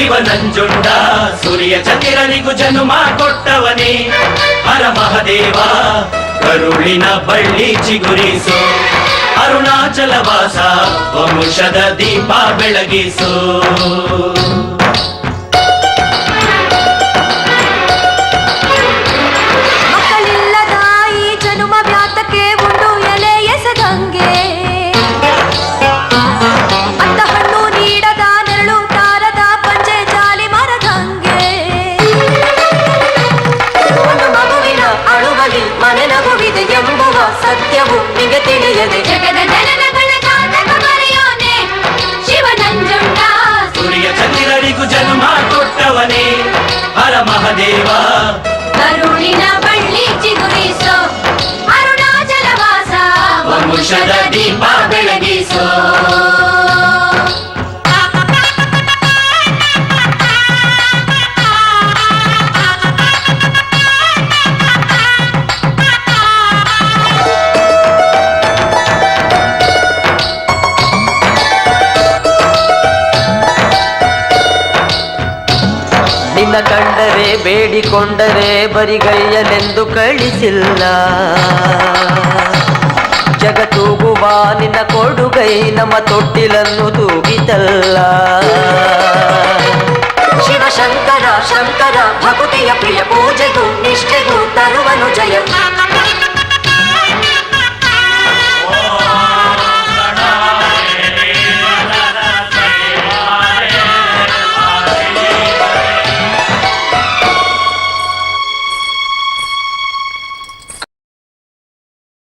ಶಿವನಂಜುಂಡ ಸೂರ್ಯ ಚಂದಿರನಿಗೂ ಜನುಮ ಕೊಟ್ಟವನೇ ಹರ ಮಹದೇವ ಕರುಳಿನ ಬಳ್ಳಿ ಚಿಗುರಿಸು ಅರುಣಾಚಲ ವಾಸ ವಂಶದ ದೀಪ ಬೆಳಗಿಸು ಮಕ್ಕಳಿಲ್ಲದ ಈ ಜನುಮ ವ್ಯಾತಕ್ಕೆ ಉಂಡು ಎಲೆ ಎಸೆದಂಗೆ ಅತ್ತ ಹಣ್ಣು ನೀಡದ ನೆರಳು ತಾರದ ಪಂಚೆ ಜಾಲಿ ಮರದಂಗೆ ಒಂದು ಮಗುವಿನ ಅಳುವಲಿ ಮನೆ ನಗುವಿದೆ ಎಂಬುವ ಸತ್ಯವು ನಿಮಗೆ ತಿಳಿಯದೆ ಜಗದ ಜನನಗಳ ಜಾತಕ ಬರೆಯೋನೆ ಶಿವನಂಜುಂಡ ಸೂರ್ಯ ಚಂದಿರನಿಗೂ ಜನ್ಮ ಕೊಟ್ಟವನೇ ಹರ ಮಹದೇವ ಕರುಳಿನ ಬಳ್ಳಿ ಚಿಗುರಿಸೋ ಅರುಣಾಚಲ ವಾಸ ವಂಶದ ದೀಪ ಬೆಳಗಿಸೋ ನಿನ್ನ ಕಂಡರೆ ಬೇಡಿಕೊಂಡರೆ ಬರಿಗೈಯಲೆಂದು ಕಳಿಸಿಲ್ಲ ಜಗತ್ತೂಗುವ ನಿನ್ನ ಕೊಡುಗೈ ನಮ್ಮ ತೊಟ್ಟಿಲನ್ನು ತೂಗಿತಲ್ಲ ಶಿವಶಂಕರ ಶಂಕರ ಭಕ್ತಿಯ ಪ್ರಿಯ ಪೂಜೆಗೂ ನಿಷ್ಠೆಗೂ ತರುವನು ಜಯ